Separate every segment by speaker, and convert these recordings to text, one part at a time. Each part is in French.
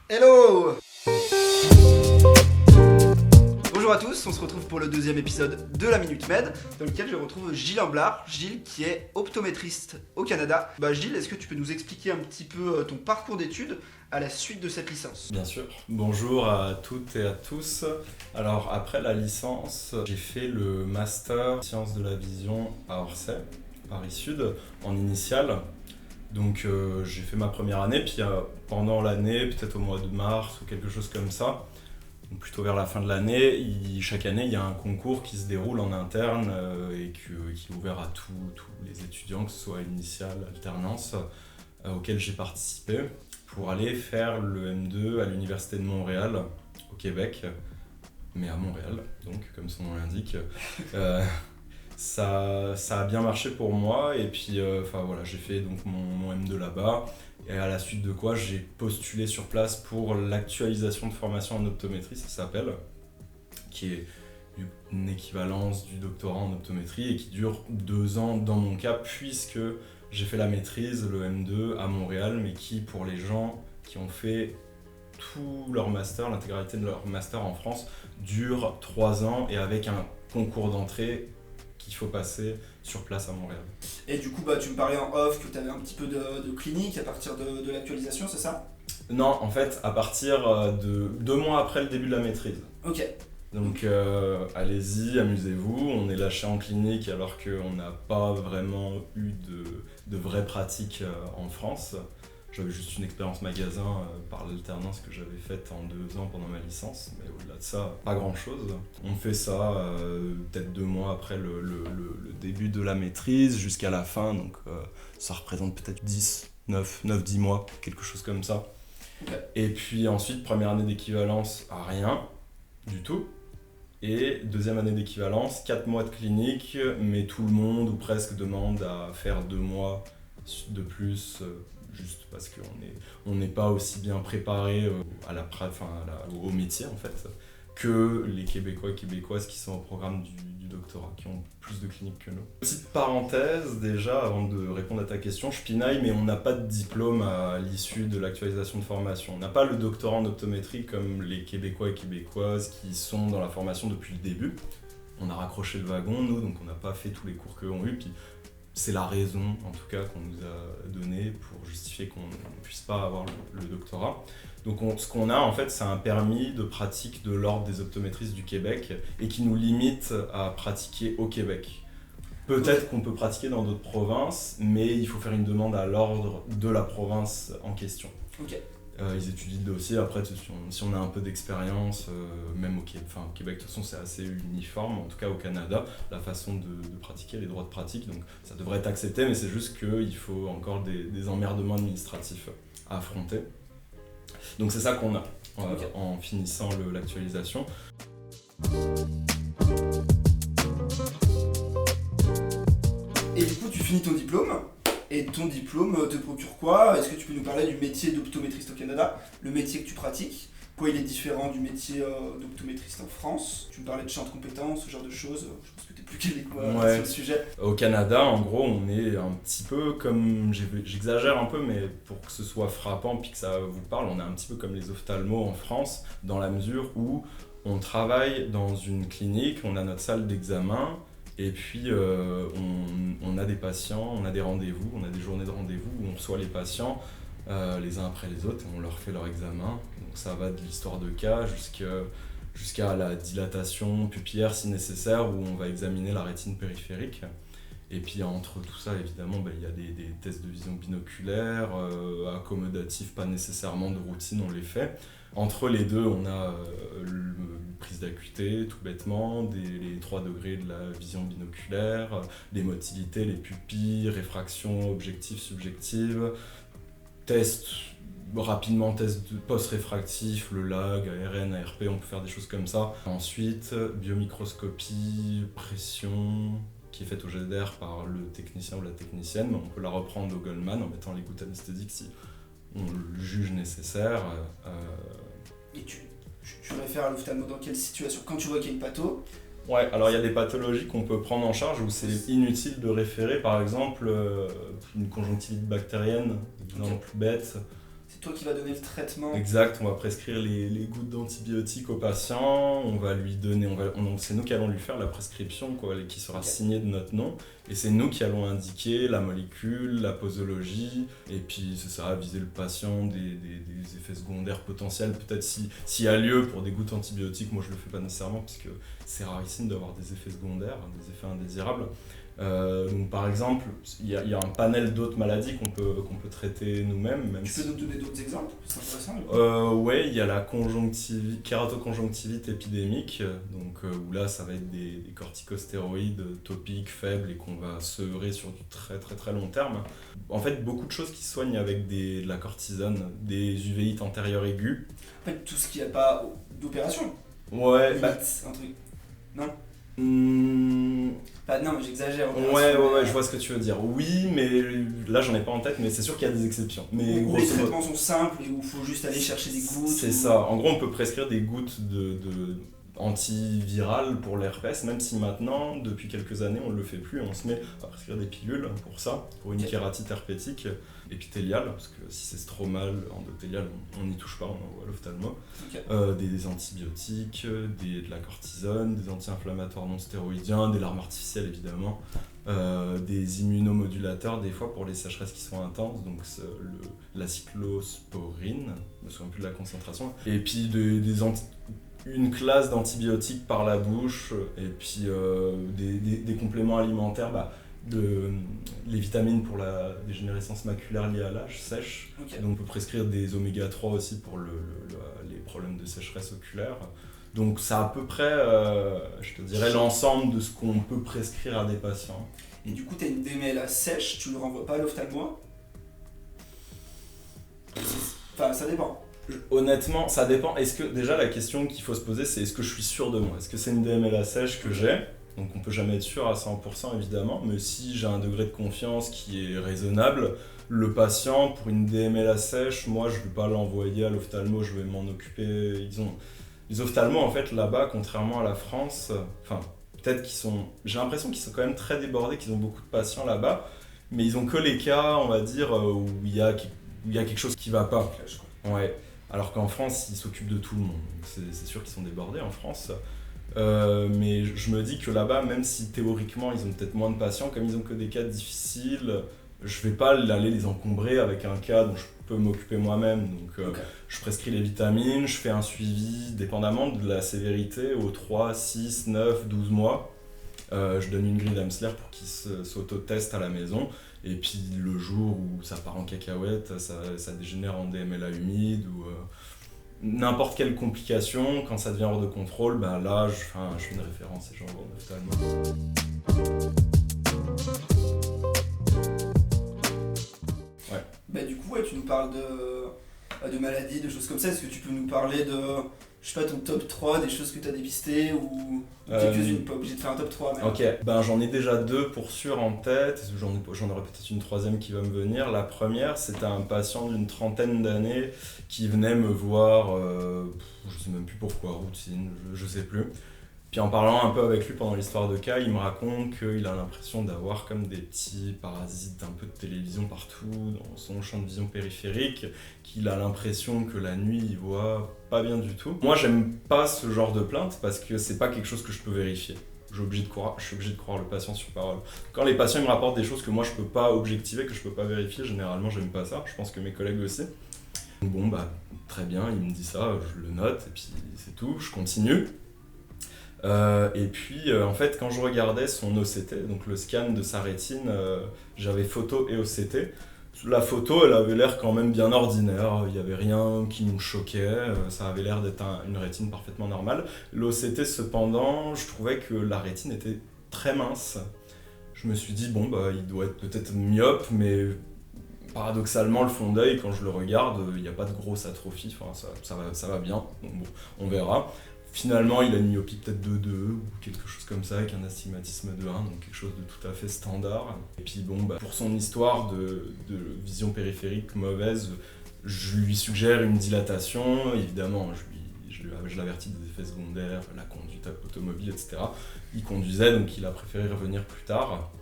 Speaker 1: Hello! Bonjour à tous, on se retrouve pour le deuxième épisode de la Minute Med, dans lequel je retrouve Gilles Humblard. Gilles qui est optométriste au Canada. Gilles, est-ce que tu peux nous expliquer un petit peu ton parcours d'études à la suite de cette licence?
Speaker 2: Bien sûr. Bonjour à toutes et à tous. Alors après la licence, j'ai fait le master sciences de la vision à Orsay, Paris Sud, en initiale. Donc j'ai fait ma première année, puis pendant l'année, peut-être au mois de mars ou quelque chose comme ça, donc plutôt vers la fin de l'année, chaque année il y a un concours qui se déroule en interne et qui est ouvert à tous les étudiants, que ce soit initiale, alternance, auquel j'ai participé pour aller faire le M2 à l'Université de Montréal, au Québec, mais à Montréal, donc comme son nom l'indique. Ça a bien marché pour moi et puis voilà, j'ai fait donc mon M2 là-bas et à la suite de quoi j'ai postulé sur place pour l'actualisation de formation en optométrie, ça s'appelle, qui est une équivalence du doctorat en optométrie et qui dure 2 ans dans mon cas puisque j'ai fait la maîtrise, le M2 à Montréal, mais qui pour les gens qui ont fait tout leur master, l'intégralité de leur master en France, dure 3 ans et avec un concours d'entrée qu'il faut passer sur place à Montréal.
Speaker 1: Et du coup, tu me parlais en off que tu avais un petit peu de clinique à partir de l'actualisation, c'est ça?
Speaker 2: Non, en fait, à partir de 2 mois après le début de la maîtrise.
Speaker 1: Ok.
Speaker 2: Donc allez-y, amusez-vous, on est lâché en clinique alors qu'on n'a pas vraiment eu de vraies pratiques en France. J'avais juste une expérience magasin par l'alternance que j'avais faite en 2 ans pendant ma licence, mais au-delà de ça, pas grand-chose. On fait ça peut-être 2 mois après le début de la maîtrise jusqu'à la fin, donc ça représente peut-être 9-10 mois, quelque chose comme ça.
Speaker 1: Okay.
Speaker 2: Et puis ensuite, première année d'équivalence à rien du tout. Et deuxième année d'équivalence, 4 mois de clinique, mais tout le monde ou presque demande à faire 2 mois de plus, juste parce qu'on n'est pas aussi bien préparé au métier en fait, que les Québécois et Québécoises qui sont au programme du doctorat, qui ont plus de cliniques que nous. Petite parenthèse déjà, avant de répondre à ta question, je pinaille, mais on n'a pas de diplôme à l'issue de l'actualisation de formation. On n'a pas le doctorat en optométrie comme les Québécois et Québécoises qui sont dans la formation depuis le début. On a raccroché le wagon, nous, donc on n'a pas fait tous les cours qu'eux ont eu, puis c'est la raison, en tout cas, qu'on nous a donnée pour justifier qu'on ne puisse pas avoir le doctorat. Donc ce qu'on a, en fait, c'est un permis de pratique de l'Ordre des optométristes du Québec et qui nous limite à pratiquer au Québec. Peut-être qu'on peut pratiquer dans d'autres provinces, mais il faut faire une demande à l'ordre de la province en question.
Speaker 1: Ok.
Speaker 2: Ils étudient le dossier, après si on a un peu d'expérience, même au Québec de toute façon c'est assez uniforme, en tout cas au Canada, la façon de pratiquer, les droits de pratique, donc ça devrait être accepté, mais c'est juste qu'il faut encore des emmerdements administratifs à affronter. Donc c'est ça qu'on a
Speaker 1: Okay.
Speaker 2: En finissant l'actualisation.
Speaker 1: Et du coup, tu finis ton diplôme. Et ton diplôme te procure quoi? Est-ce que tu peux nous parler du métier d'optométriste au Canada, le métier que tu pratiques? Quoi il est différent du métier d'optométriste en France? Tu me parlais de champ de compétences, ce genre de choses. Je pense que tu es plus calé sur le sujet.
Speaker 2: Au Canada, en gros, on est un petit peu comme, j'exagère un peu, mais pour que ce soit frappant puis que ça vous parle, on est un petit peu comme les ophtalmos en France, dans la mesure où on travaille dans une clinique, on a notre salle d'examen, et puis on a des patients, on a des rendez-vous, on a des journées de rendez-vous où on reçoit les patients les uns après les autres et on leur fait leur examen. Donc ça va de l'histoire de cas jusqu'à la dilatation pupillaire si nécessaire, où on va examiner la rétine périphérique. Et puis entre tout ça, évidemment, il y a des tests de vision binoculaire, accommodatifs, pas nécessairement de routine, on les fait. Entre les deux, on a prise d'acuité, tout bêtement, les 3 degrés de la vision binoculaire, les motilités, les pupilles, réfraction objective, subjective, test post-réfractif, le lag, ARN, ARP, on peut faire des choses comme ça. Ensuite, biomicroscopie, pression, qui est faite au jet d'air par le technicien ou la technicienne, mais on peut la reprendre au Goldman en mettant les gouttes anesthésiques si on le juge nécessaire.
Speaker 1: Et tu réfères à l'ophtalmo dans quelle situation? Quand tu vois qu'il y a une patho?
Speaker 2: Ouais, alors il y a des pathologies qu'on peut prendre en charge où c'est inutile de référer, par exemple une conjonctivite bactérienne, exemple bête.
Speaker 1: C'est toi qui vas donner le traitement.
Speaker 2: Exact, on va prescrire les gouttes d'antibiotiques au patient, on va lui donner, c'est nous qui allons lui faire la prescription quoi, qui sera signée de notre nom, et c'est nous qui allons indiquer la molécule, la posologie, et puis ça va viser le patient des effets secondaires potentiels, peut-être s'il y a lieu pour des gouttes antibiotiques, moi je le fais pas nécessairement parce que c'est rarissime d'avoir des effets secondaires, des effets indésirables. Donc par exemple, il y a un panel d'autres maladies qu'on peut traiter nous-mêmes.
Speaker 1: Tu peux nous donner d'autres exemples? C'est intéressant.
Speaker 2: Ouais, il y a la kératoconjonctivite épidémique, donc où là ça va être des corticostéroïdes topiques, faibles et qu'on va sevrer sur du très très très long terme. En fait, beaucoup de choses qui se soignent avec de la cortisone, des uvéites antérieures aiguës.
Speaker 1: En fait, tout ce qui n'a pas d'opération.
Speaker 2: Ouais,
Speaker 1: Limite, un truc. Non. Non, mais j'exagère.
Speaker 2: Ouais, je vois ce que tu veux dire. Oui, mais là j'en ai pas en tête, mais c'est sûr qu'il y a des exceptions. Mais
Speaker 1: où les traitements sont simples et où il faut juste aller chercher des gouttes.
Speaker 2: C'est ça. En gros, on peut prescrire des gouttes de antivirales pour l'herpès, même si maintenant, depuis quelques années, on ne le fait plus. On se met à prescrire des pilules pour ça, pour une kératite herpétique épithéliale, parce que si c'est stromal, endothélial, on n'y touche pas, on envoie à l'ophtalmo. Des antibiotiques, de la cortisone, des anti-inflammatoires non stéroïdiens, des larmes artificielles évidemment, des immunomodulateurs des fois pour les sécheresses qui sont intenses, donc la cyclosporine, je me souviens plus de la concentration, et puis une classe d'antibiotiques par la bouche, et puis des compléments alimentaires, les vitamines pour la dégénérescence maculaire liée à l'âge sèche. Donc on peut prescrire des oméga 3 aussi pour les problèmes de sécheresse oculaire. Donc c'est à peu près, je te dirais, l'ensemble de ce qu'on peut prescrire à des patients.
Speaker 1: Et du coup, tu as une DMLA sèche, tu ne le renvoies pas à l'ophtalmo? Enfin, ça dépend.
Speaker 2: Honnêtement, ça dépend. Déjà, la question qu'il faut se poser, c'est est-ce que je suis sûr de moi? Est-ce que c'est une DMLA sèche que j'ai? Donc on peut jamais être sûr à 100% évidemment, mais si j'ai un degré de confiance qui est raisonnable, le patient, pour une DMLA sèche, moi je ne vais pas l'envoyer à l'ophtalmo, je vais m'en occuper. Les ophtalmos en fait là-bas, contrairement à la France, j'ai l'impression qu'ils sont quand même très débordés, qu'ils ont beaucoup de patients là-bas, mais ils ont que les cas, on va dire, où il y a quelque chose qui va pas. Ouais. Alors qu'en France, ils s'occupent de tout le monde. C'est sûr qu'ils sont débordés en France. Mais je me dis que là-bas, même si théoriquement ils ont peut-être moins de patients, comme ils ont que des cas difficiles, je vais pas aller les encombrer avec un cas dont je peux m'occuper moi-même. Donc je prescris les vitamines, je fais un suivi dépendamment de la sévérité aux 3, 6, 9, 12 mois. Je donne une grille d'Amsler pour qu'ils s'auto-testent à la maison. Et puis le jour où ça part en cacahuète, ça dégénère en DMLA humide ou n'importe quelle complication, quand ça devient hors de contrôle, là je fais une référence et j'envoie en ophtalmo. Ouais.
Speaker 1: Du coup, tu nous parles de maladies, de choses comme ça. Est-ce que tu peux nous parler de, je sais pas, ton top 3, des choses que tu as dépistées ou quelques-unes, pas obligé de faire un top 3 même.
Speaker 2: Ok, j'en ai déjà 2 pour sûr en tête, j'en aurai peut-être une 3e qui va me venir. La première, c'était un patient d'une 30aine d'années qui venait me voir, je sais même plus pourquoi, routine, je sais plus. Puis en parlant un peu avec lui pendant l'histoire de cas, il me raconte qu'il a l'impression d'avoir comme des petits parasites un peu de télévision partout dans son champ de vision périphérique, qu'il a l'impression que la nuit il voit pas bien du tout. Moi j'aime pas ce genre de plainte parce que c'est pas quelque chose que je peux vérifier. Je suis obligé de croire le patient sur parole. Quand les patients me rapportent des choses que moi je peux pas objectiver, que je peux pas vérifier, généralement j'aime pas ça, je pense que mes collègues aussi. Bon très bien, il me dit ça, je le note et puis c'est tout, je continue. Et puis en fait quand je regardais son OCT, donc le scan de sa rétine, j'avais photo et OCT. La photo elle avait l'air quand même bien ordinaire, il n'y avait rien qui nous choquait, ça avait l'air d'être une rétine parfaitement normale. L'OCT cependant, je trouvais que la rétine était très mince. Je me suis dit il doit être peut-être myope, mais paradoxalement le fond d'œil quand je le regarde, il n'y a pas de grosse atrophie, ça va bien, donc on verra. Finalement, il a une myopie peut-être de 2 ou quelque chose comme ça, avec un astigmatisme de 1, donc quelque chose de tout à fait standard. Et puis pour son histoire de vision périphérique mauvaise, je lui suggère une dilatation, évidemment, je l'avertis des effets secondaires, la conduite automobile, etc. Il conduisait, donc il a préféré revenir plus tard.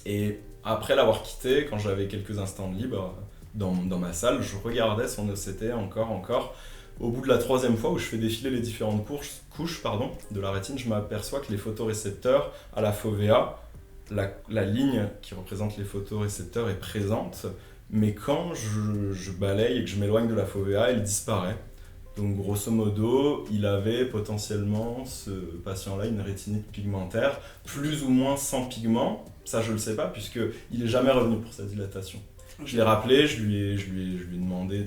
Speaker 2: Et après l'avoir quitté, quand j'avais quelques instants de libre, dans ma salle, je regardais son OCT encore. Au bout de la 3e fois où je fais défiler les différentes couches de la rétine, je m'aperçois que les photorécepteurs à la fovea, la ligne qui représente les photorécepteurs est présente, mais quand je balaye et que je m'éloigne de la fovea, elle disparaît. Donc grosso modo, il avait potentiellement, ce patient-là, une rétinite pigmentaire, plus ou moins sans pigment. Ça, je le sais pas, puisqu'il n'est jamais revenu pour sa dilatation. Je l'ai rappelé, je lui ai demandé,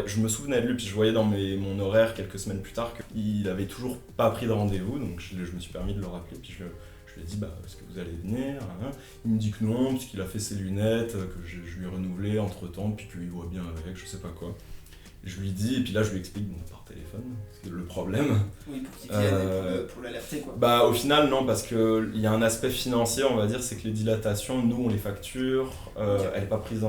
Speaker 2: je me souvenais de lui, puis je voyais dans mon horaire quelques semaines plus tard qu'il avait toujours pas pris de rendez-vous, donc je me suis permis de le rappeler, puis je lui ai dit est-ce que vous allez venir, hein. Il me dit que non, puisqu'il a fait ses lunettes, que je lui ai renouvelé entre temps, puis qu'il voit bien avec, je sais pas quoi. Je lui dis, et puis là je lui explique par téléphone, le problème.
Speaker 1: Oui, pour qu'il vienne pour l'alerter quoi.
Speaker 2: Au final non, parce qu'il y a un aspect financier, on va dire, c'est que les dilatations, nous on les facture, elle est pas prise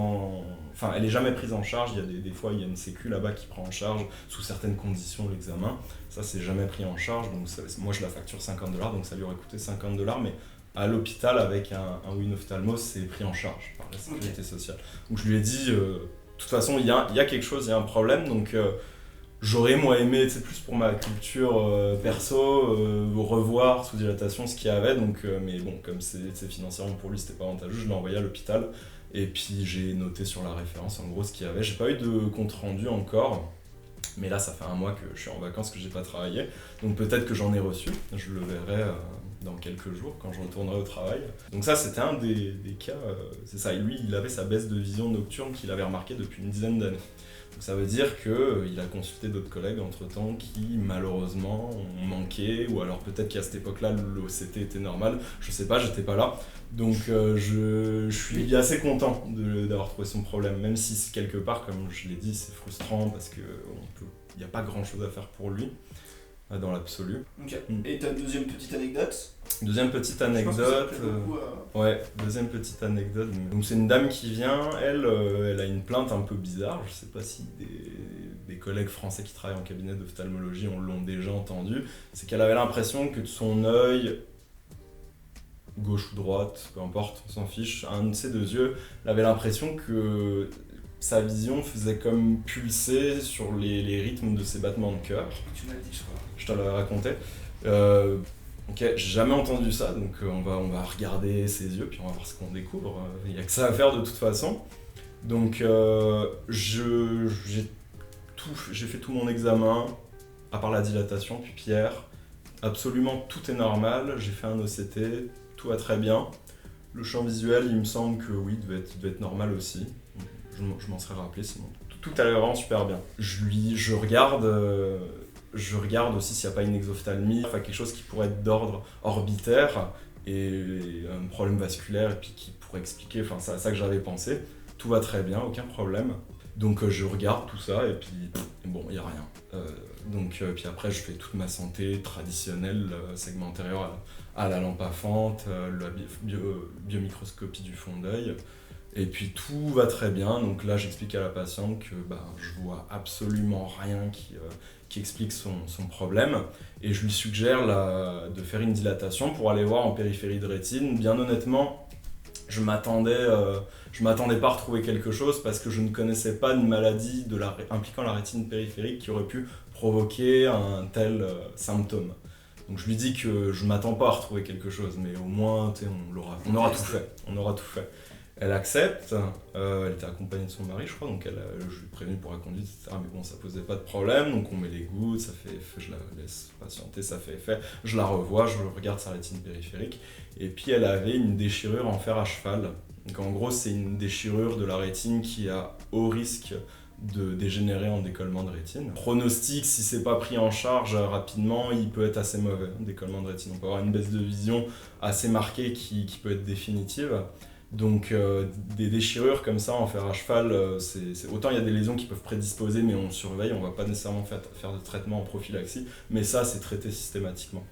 Speaker 2: elle est jamais prise en charge. Il y a des fois il y a une sécu là-bas qui prend en charge sous certaines conditions l'examen. Ça c'est jamais pris en charge, donc moi je la facture $50, donc ça lui aurait coûté $50, mais à l'hôpital avec un Win Ophtalmos c'est pris en charge par la sécurité sociale. Donc je lui ai dit, de toute façon, il y a quelque chose, il y a un problème, donc j'aurais moi aimé, plus pour ma culture perso, revoir sous dilatation ce qu'il y avait, donc, mais bon, comme c'est financièrement pour lui, c'était pas avantageux, je l'ai envoyé à l'hôpital, et puis j'ai noté sur la référence en gros ce qu'il y avait. J'ai pas eu de compte rendu encore, mais là ça fait 1 mois que je suis en vacances, que j'ai pas travaillé, donc peut-être que j'en ai reçu, je le verrai dans quelques jours quand je retournerai au travail. Donc ça c'était un des cas, c'est ça, et lui il avait sa baisse de vision nocturne qu'il avait remarqué depuis une dizaine d'années. Donc ça veut dire qu'il a consulté d'autres collègues entre-temps qui malheureusement ont manqué, ou alors peut-être qu'à cette époque-là l'OCT était normal, je sais pas, j'étais pas là. Donc je suis assez content d'avoir trouvé son problème, même si quelque part, comme je l'ai dit, c'est frustrant parce qu'il n'y a pas grand-chose à faire pour lui. Dans l'absolu.
Speaker 1: Ok. Et ta deuxième petite anecdote ?
Speaker 2: Deuxième petite anecdote. Deuxième petite anecdote. Donc c'est une dame qui vient, elle a une plainte un peu bizarre. Je sais pas si des collègues français qui travaillent en cabinet d'ophtalmologie l'ont déjà entendu. C'est qu'elle avait l'impression que de son œil, gauche ou droite, peu importe, on s'en fiche, un de ses 2 yeux, elle avait l'impression que sa vision faisait comme pulser sur les rythmes de ses battements de cœur.
Speaker 1: Tu m'as dit, je crois.
Speaker 2: Je te l'avais raconté. Ok, j'ai jamais entendu ça, donc on va regarder ses yeux, puis on va voir ce qu'on découvre. Il n'y a que ça à faire de toute façon. Donc j'ai fait tout mon examen, à part la dilatation pupillaire. Absolument tout est normal, j'ai fait un OCT, tout va très bien. Le champ visuel, il me semble que oui, devait être normal aussi. Je m'en serais rappelé, sinon tout allait vraiment super bien. Je regarde aussi s'il n'y a pas une exophtalmie, enfin quelque chose qui pourrait être d'ordre orbitaire et un problème vasculaire, et puis qui pourrait expliquer, enfin c'est à ça que j'avais pensé. Tout va très bien, aucun problème. Donc je regarde tout ça et puis bon, il n'y a rien. Puis après je fais toute ma santé traditionnelle, segment antérieur à la lampe à fente, la biomicroscopie du fond d'œil. Et puis tout va très bien, donc là j'explique à la patiente que je vois absolument rien qui explique son problème, et je lui suggère de faire une dilatation pour aller voir en périphérie de rétine. Bien honnêtement, je m'attendais pas à retrouver quelque chose parce que je ne connaissais pas une maladie impliquant la rétine périphérique qui aurait pu provoquer un tel symptôme. Donc je lui dis que je m'attends pas à retrouver quelque chose, mais au moins on aura tout fait. Elle accepte, elle était accompagnée de son mari je crois, donc je lui ai prévenu pour la conduite, etc. Mais bon, ça posait pas de problème, donc on met les gouttes, ça fait effet, je la laisse patienter, ça fait effet, je la revois, je regarde sa rétine périphérique, et puis elle avait une déchirure en fer à cheval. Donc en gros, c'est une déchirure de la rétine qui a haut risque de dégénérer en décollement de rétine. Pronostic, si c'est pas pris en charge rapidement, il peut être assez mauvais, décollement de rétine. On peut avoir une baisse de vision assez marquée qui peut être définitive. Donc des déchirures comme ça en fer à cheval, autant il y a des lésions qui peuvent prédisposer, mais on surveille, on va pas nécessairement faire de traitement en prophylaxie, mais ça c'est traité systématiquement.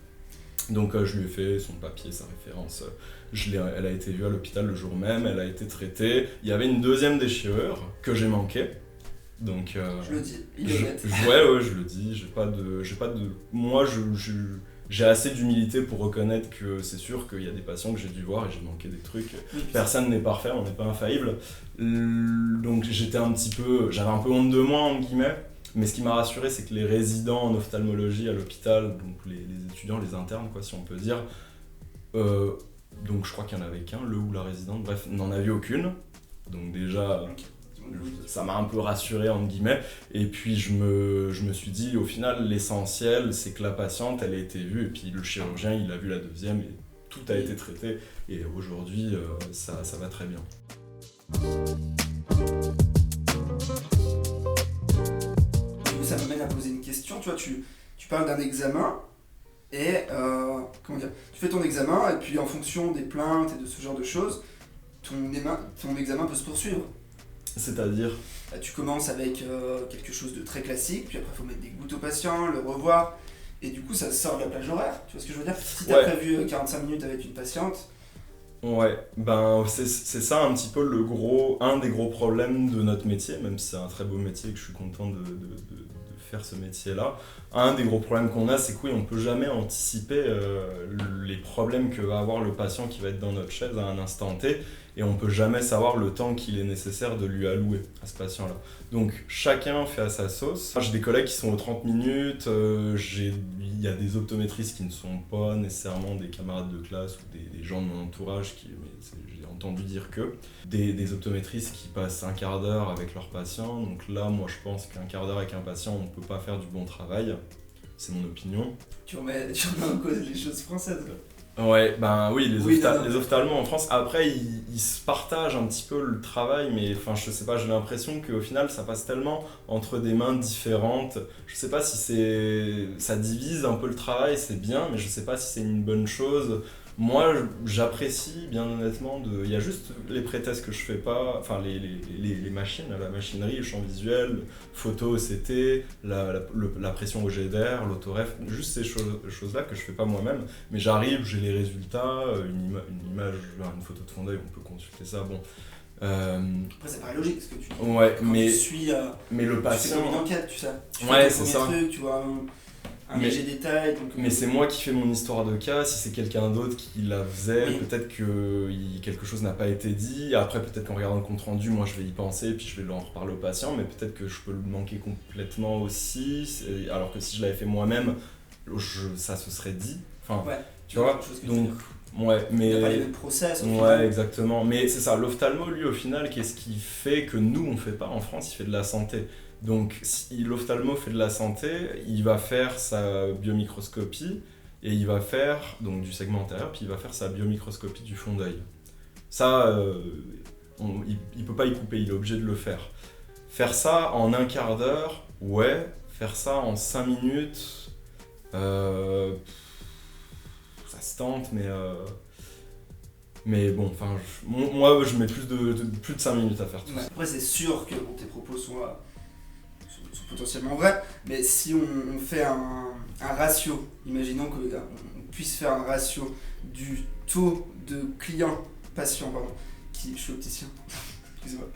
Speaker 2: Donc je lui ai fait son papier, sa référence, elle a été vue à l'hôpital le jour même, elle a été traitée. Il y avait une deuxième déchirure que j'ai manquée. Donc,
Speaker 1: je le dis, il est honnête.
Speaker 2: Ouais, je le dis, moi j'ai assez d'humilité pour reconnaître que c'est sûr qu'il y a des patients que j'ai dû voir et j'ai manqué des trucs.
Speaker 1: Oui,
Speaker 2: Personne n'est parfait, on n'est pas infaillible. Donc j'avais un peu honte de moi, entre guillemets. Mais ce qui m'a rassuré, c'est que les résidents en ophtalmologie à l'hôpital, donc les étudiants, les internes, quoi, si on peut dire, donc je crois qu'il n'y en avait qu'un, le ou la résidente, bref, n'en a vu aucune. Donc déjà, ça m'a un peu rassuré, entre guillemets. Et puis je me suis dit, au final, l'essentiel, c'est que la patiente, elle a été vue, et puis le chirurgien, il a vu la deuxième, et tout a été traité. Et aujourd'hui, ça va très bien.
Speaker 1: Ça m'amène à poser une question. Tu vois, tu parles d'un examen et comment dire, tu fais ton examen et puis en fonction des plaintes et de ce genre de choses, ton examen peut se poursuivre.
Speaker 2: C'est-à-dire,
Speaker 1: Tu commences avec quelque chose de très classique, puis après il faut mettre des gouttes au patient, le revoir, et du coup ça sort de la plage horaire. Tu vois ce que je veux dire? Si tu as prévu 45 minutes avec une patiente.
Speaker 2: ouais, ben c'est ça un petit peu un des gros problèmes de notre métier, même si c'est un très beau métier et que je suis content de faire ce métier-là. Un des gros problèmes qu'on a, c'est que oui, on peut jamais anticiper les problèmes que va avoir le patient qui va être dans notre chaise à un instant T, et on peut jamais savoir le temps qu'il est nécessaire de lui allouer à ce patient-là. Donc chacun fait à sa sauce. J'ai des collègues qui sont aux 30 minutes, il y a des optométristes qui ne sont pas nécessairement des camarades de classe ou des gens de mon entourage, j'ai entendu dire que. Des optométristes qui passent un quart d'heure avec leurs patients, donc là moi je pense qu'un quart d'heure avec un patient on ne peut pas faire du bon travail, c'est mon opinion.
Speaker 1: Tu remets en cause les choses françaises, quoi.
Speaker 2: Ouais, ben oui,
Speaker 1: non.
Speaker 2: les ophtalmos en France, après ils se partagent un petit peu le travail, mais enfin je sais pas, j'ai l'impression qu'au final ça passe tellement entre des mains différentes. Je sais pas si ça divise un peu le travail, c'est bien, mais je sais pas si c'est une bonne chose. Moi j'apprécie bien honnêtement, il y a juste les pré-tests que je fais pas, enfin les machines, la machinerie, le champ visuel, photo, OCT, la pression au jet d'air, l'autoref, juste ces choses-là que je fais pas moi-même. Mais j'arrive, j'ai les résultats, une image, une photo de fond d'œil, on peut consulter ça. Bon.
Speaker 1: Après, ça paraît logique ce que tu dis.
Speaker 2: Ouais,
Speaker 1: Quand
Speaker 2: mais
Speaker 1: tu suis,
Speaker 2: le
Speaker 1: tu fais
Speaker 2: patient.
Speaker 1: comme une enquête, tu sais. Tu
Speaker 2: Ouais,
Speaker 1: fais
Speaker 2: c'est
Speaker 1: ton premier
Speaker 2: ça.
Speaker 1: truc, tu vois un léger détail. Donc,
Speaker 2: Mais c'est moi qui fais mon histoire de cas, si c'est quelqu'un d'autre qui la faisait,
Speaker 1: Oui.
Speaker 2: peut-être que quelque chose n'a pas été dit, après peut-être qu'en regardant le compte rendu, moi je vais y penser, puis je vais en reparler au patient, mais peut-être que je peux le manquer complètement aussi, alors que si je l'avais fait moi-même, ça se serait dit, enfin,
Speaker 1: Ouais,
Speaker 2: tu vois,
Speaker 1: quelque chose que
Speaker 2: donc,
Speaker 1: tu dis.
Speaker 2: ouais,
Speaker 1: Il n'y a pas les
Speaker 2: mais...
Speaker 1: mêmes process au
Speaker 2: Ouais,
Speaker 1: final.
Speaker 2: exactement. Mais c'est ça, l'ophtalmo, lui, au final, qu'est-ce qu'il fait que nous, on fait pas en France? Il fait de la santé. Donc, si l'ophtalmo fait de la santé, il va faire sa biomicroscopie et il va faire, donc du segment antérieur, puis il va faire sa biomicroscopie du fond d'œil. Ça, il peut pas y couper, il est obligé de le faire. Faire ça en un quart d'heure, ouais. Faire ça en 5 minutes, ça se tente, mais bon, enfin, moi je mets plus de 5 minutes à faire tout
Speaker 1: Ouais.
Speaker 2: ça.
Speaker 1: Après, c'est sûr que tes propos sont potentiellement vrais, mais si on fait un ratio, imaginons qu'on puisse faire un ratio du taux de clients-patients, pardon, je suis opticien, excuse-moi,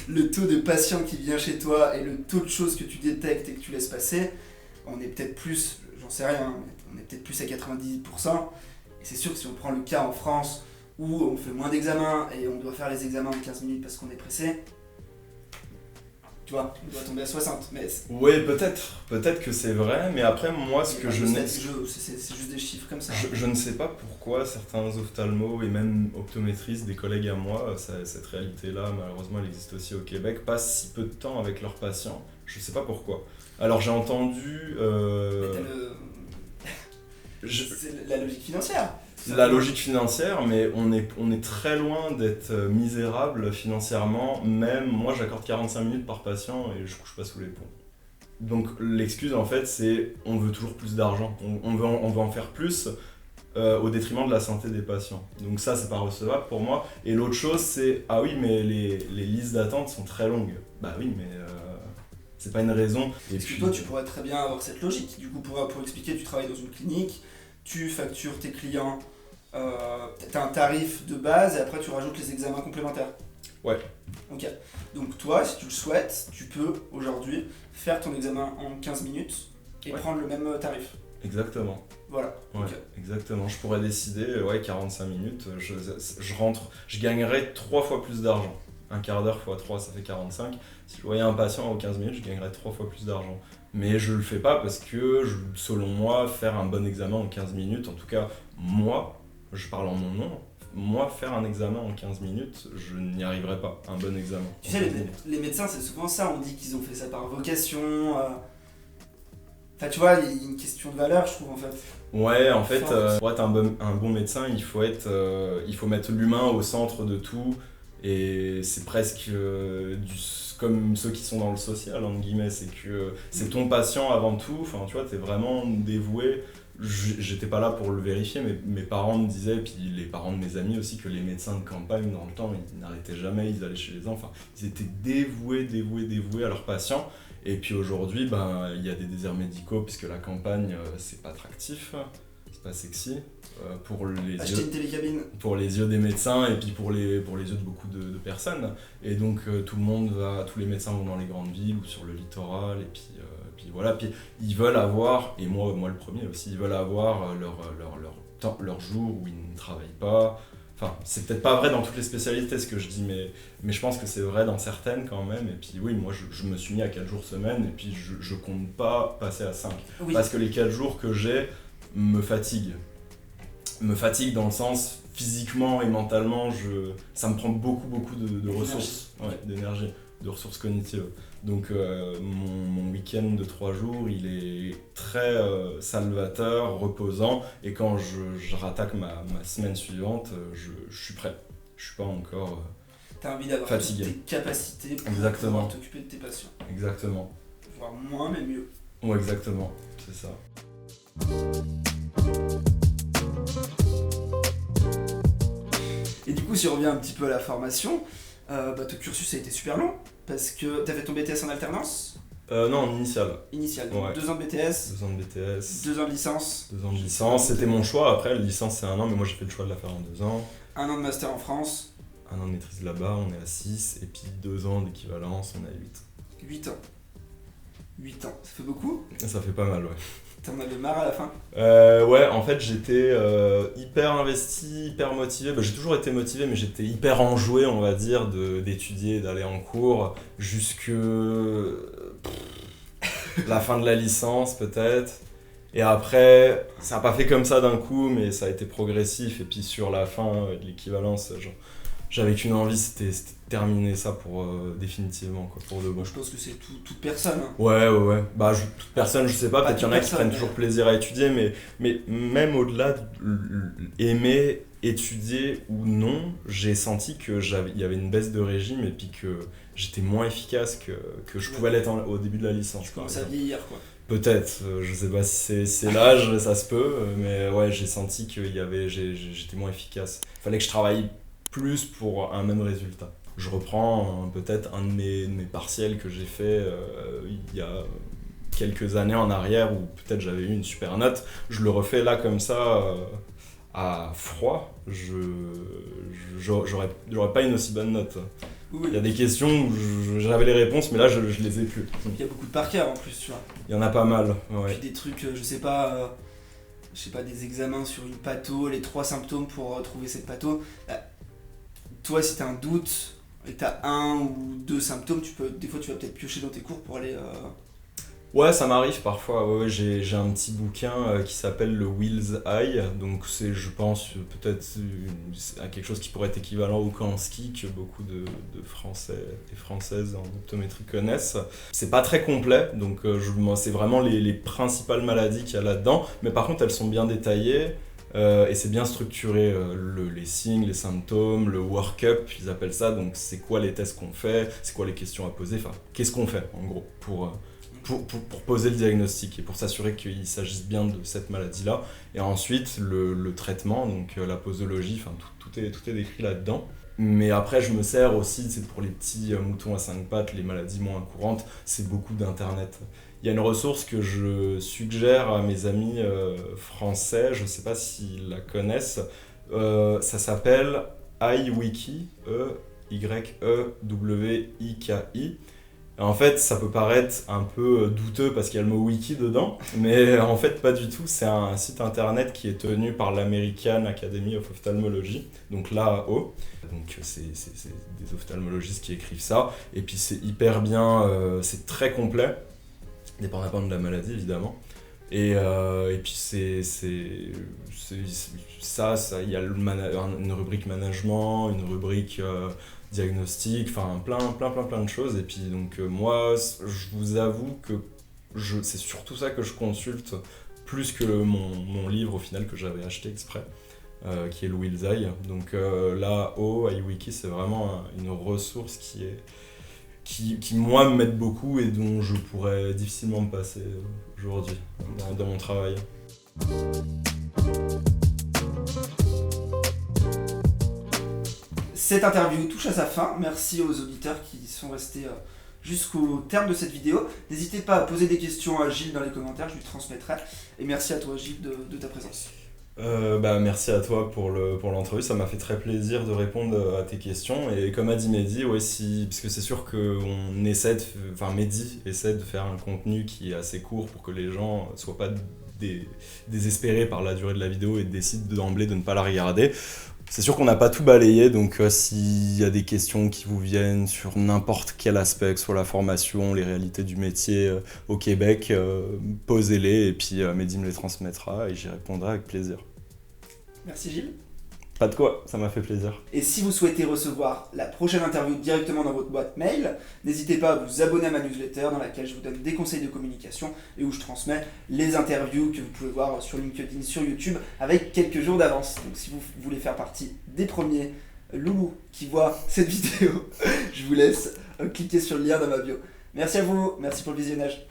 Speaker 1: le taux de patients qui vient chez toi et le taux de choses que tu détectes et que tu laisses passer, on est peut-être plus, j'en sais rien, mais on est peut-être plus à 90%. Et c'est sûr que si on prend le cas en France où on fait moins d'examens et on doit faire les examens en 15 minutes parce qu'on est pressé, tu vois, on doit tomber à 60. Mais
Speaker 2: Ouais, peut-être que c'est vrai, mais après, moi, ce que je n'ai.
Speaker 1: c'est juste des chiffres comme ça.
Speaker 2: Je ne sais pas pourquoi certains ophtalmos et même optométristes, des collègues à moi, cette réalité-là, malheureusement, elle existe aussi au Québec, passent si peu de temps avec leurs patients. Je ne sais pas pourquoi. Alors, j'ai entendu.
Speaker 1: C'est la logique financière.
Speaker 2: La logique financière, mais on est très loin d'être misérable financièrement. Même moi, j'accorde 45 minutes par patient et je couche pas sous les ponts. Donc l'excuse en fait, c'est on veut toujours plus d'argent, on veut en faire plus au détriment de la santé des patients. Donc ça, c'est pas recevable pour moi. Et l'autre chose, c'est ah oui, mais les listes d'attente sont très longues. Bah oui, mais c'est pas une raison. Et
Speaker 1: puis toi, tu pourrais très bien avoir cette logique. Du coup, pour expliquer, tu travailles dans une clinique. Tu factures tes clients, tu as un tarif de base et après tu rajoutes les examens complémentaires.
Speaker 2: Ouais.
Speaker 1: Ok. Donc toi, si tu le souhaites, tu peux aujourd'hui faire ton examen en 15 minutes et prendre le même tarif.
Speaker 2: Exactement.
Speaker 1: Voilà.
Speaker 2: Ouais,
Speaker 1: Ok.
Speaker 2: exactement. Je pourrais décider, 45 minutes, je rentre, je gagnerais 3 fois plus d'argent. Un quart d'heure fois 3, ça fait 45. Si je voyais un patient en 15 minutes, je gagnerais 3 fois plus d'argent. Mais je le fais pas parce que, selon moi, faire un bon examen en 15 minutes, en tout cas, moi, je parle en mon nom, moi, faire un examen en 15 minutes, je n'y arriverai pas, un bon examen.
Speaker 1: Tu sais, les médecins, c'est souvent ça, on dit qu'ils ont fait ça par vocation. Enfin, tu vois, il y a une question de valeur, je trouve, en fait.
Speaker 2: Ouais, en fait,
Speaker 1: Forte.
Speaker 2: pour être un bon médecin, il faut mettre l'humain au centre de tout. Et c'est presque comme ceux qui sont dans le social, entre guillemets. C'est que c'est ton patient avant tout. Enfin, tu vois, t'es vraiment dévoué. J'étais pas là pour le vérifier, mais mes parents me disaient, puis les parents de mes amis aussi, que les médecins de campagne, dans le temps, ils n'arrêtaient jamais, ils allaient chez les enfants. Ils étaient dévoués à leurs patients. Et puis aujourd'hui, ben, il y a des déserts médicaux, puisque la campagne, c'est pas attractif, c'est pas sexy.
Speaker 1: Acheter une télécabine.
Speaker 2: Pour les yeux des médecins et puis pour les yeux de beaucoup de personnes. Et donc tous les médecins vont dans les grandes villes ou sur le littoral et puis voilà. Puis ils veulent avoir, et moi le premier aussi, ils veulent avoir leur jour où ils ne travaillent pas. Enfin, c'est peut-être pas vrai dans toutes les spécialités ce que je dis, mais je pense que c'est vrai dans certaines quand même. Et puis oui, moi je me suis mis à 4 jours semaine et puis je compte pas passer à 5.
Speaker 1: Oui.
Speaker 2: Parce que les 4 jours que j'ai me fatiguent. Me fatigue dans le sens physiquement et mentalement, ça me prend beaucoup de ressources, d'énergie, de ressources cognitives. Donc mon week-end de 3 jours, il est très salvateur, reposant, et quand je rattaque ma semaine suivante, je suis prêt. Je suis pas encore
Speaker 1: T'as envie d'avoir
Speaker 2: fatigué.
Speaker 1: toutes tes capacités pour
Speaker 2: Exactement.
Speaker 1: pouvoir t'occuper de tes patients.
Speaker 2: Exactement.
Speaker 1: Voire moins, mais mieux.
Speaker 2: Ouais, exactement, c'est ça.
Speaker 1: Et du coup, si on revient un petit peu à la formation, ton cursus a été super long, parce que t'as fait ton BTS en alternance
Speaker 2: Non, en initial.
Speaker 1: initiale, donc
Speaker 2: Ouais.
Speaker 1: 2 ans de BTS,
Speaker 2: 2 ans de BTS,
Speaker 1: 2 ans de licence,
Speaker 2: 2 ans de licence, c'était mon choix. Après, la licence c'est 1 an, mais moi j'ai fait le choix de la faire en 2 ans.
Speaker 1: 1 an de master en France,
Speaker 2: 1 an de maîtrise là-bas, on est à 6, et puis 2 ans d'équivalence, on est à 8.
Speaker 1: 8 ans. 8 ans, ça fait beaucoup?
Speaker 2: Ça fait pas mal, ouais.
Speaker 1: T'en avais marre à la fin?
Speaker 2: Ouais, en fait j'étais hyper investi, hyper motivé. Bah, j'ai toujours été motivé, mais j'étais hyper enjoué, on va dire, d'étudier, d'aller en cours, jusque la fin de la licence peut-être. Et après, ça n'a pas fait comme ça d'un coup, mais ça a été progressif. Et puis sur la fin de l'équivalence, genre, j'avais qu'une envie, c'était de terminer ça pour définitivement, quoi, pour de bon.
Speaker 1: Moi, je pense que c'est toute personne. Hein.
Speaker 2: Ouais. Bah, toute personne, je sais pas,
Speaker 1: Pas
Speaker 2: peut-être qu'il y en a
Speaker 1: toute
Speaker 2: qui
Speaker 1: personne,
Speaker 2: prennent toujours plaisir à étudier, mais même au-delà aimer étudier ou non, j'ai senti qu'il y avait une baisse de régime et puis que j'étais moins efficace que je pouvais l'être au début de la licence.
Speaker 1: Tu
Speaker 2: par
Speaker 1: commences à
Speaker 2: exemple.
Speaker 1: vieillir, quoi.
Speaker 2: Peut-être, je sais pas si c'est l'âge, ça se peut, mais ouais, j'ai senti que j'étais moins efficace. Il fallait que je travaille plus pour un même résultat. Je reprends peut-être un de mes partiels que j'ai fait il y a quelques années en arrière où peut-être j'avais eu une super note. Je le refais là comme ça à froid. J'aurais pas une aussi bonne note.
Speaker 1: Oui.
Speaker 2: Il y a des questions où j'avais les réponses, mais là je les ai plus.
Speaker 1: Il y a beaucoup de par cœur en plus, tu vois.
Speaker 2: Il y en a pas mal, ouais.
Speaker 1: Puis des trucs, je sais pas, des examens sur une patho, les 3 symptômes pour trouver cette patho. Toi, si t'as un doute et t'as 1 ou 2 symptômes, des fois tu vas peut-être piocher dans tes cours pour aller.
Speaker 2: Ouais, ça m'arrive parfois. Ouais, j'ai un petit bouquin qui s'appelle le Will's Eye. Donc c'est, je pense, peut-être quelque chose qui pourrait être équivalent au Kansky que beaucoup de Français et Françaises en optométrie connaissent. C'est pas très complet, donc c'est vraiment les principales maladies qu'il y a là-dedans. Mais par contre, elles sont bien détaillées. Et c'est bien structuré, les signes, les symptômes, le work-up, ils appellent ça. Donc c'est quoi les tests qu'on fait, c'est quoi les questions à poser, enfin qu'est-ce qu'on fait en gros pour poser le diagnostic et pour s'assurer qu'il s'agisse bien de cette maladie-là. Et ensuite le traitement, donc la posologie, enfin tout est décrit là-dedans. Mais après je me sers aussi, c'est pour les petits moutons à 5 pattes, les maladies moins courantes, c'est beaucoup d'internet. Il y a une ressource que je suggère à mes amis français, je ne sais pas s'ils la connaissent, ça s'appelle iWiki, E-Y-E-W-I-K-I. En fait, ça peut paraître un peu douteux parce qu'il y a le mot wiki dedans, mais en fait, pas du tout. C'est un site internet qui est tenu par l'American Academy of Ophthalmology, donc l'AAO. Donc, c'est des ophtalmologistes qui écrivent ça. Et puis, c'est hyper bien, c'est très complet, dépendamment de la maladie, évidemment. Et puis, ça, il y a une rubrique management, une rubrique diagnostic, enfin plein de choses. Et puis donc moi, je vous avoue que c'est surtout ça que je consulte plus que mon livre au final que j'avais acheté exprès, qui est le Will's Eye. Donc là, iWiki, c'est vraiment une ressource qui moi m'aide beaucoup et dont je pourrais difficilement me passer aujourd'hui dans mon travail.
Speaker 1: Cette interview touche à sa fin. Merci aux auditeurs qui sont restés jusqu'au terme de cette vidéo. N'hésitez pas à poser des questions à Gilles dans les commentaires, je lui transmettrai. Et merci à toi Gilles de ta présence.
Speaker 2: Merci à toi pour l'entrevue, ça m'a fait très plaisir de répondre à tes questions. Et comme a dit Mehdi, parce que c'est sûr qu'on Mehdi essaie de faire un contenu qui est assez court pour que les gens ne soient pas désespérés par la durée de la vidéo et décident d'emblée de ne pas la regarder. C'est sûr qu'on n'a pas tout balayé, donc s'il y a des questions qui vous viennent sur n'importe quel aspect, que ce soit la formation, les réalités du métier au Québec, posez-les et puis Mehdi me les transmettra et j'y répondrai avec plaisir.
Speaker 1: Merci Gilles.
Speaker 2: Pas de quoi, ça m'a fait plaisir.
Speaker 1: Et si vous souhaitez recevoir la prochaine interview directement dans votre boîte mail, n'hésitez pas à vous abonner à ma newsletter dans laquelle je vous donne des conseils de communication et où je transmets les interviews que vous pouvez voir sur LinkedIn, sur YouTube avec quelques jours d'avance. Donc si vous voulez faire partie des premiers loulous qui voient cette vidéo, je vous laisse cliquer sur le lien dans ma bio. Merci à vous, merci pour le visionnage.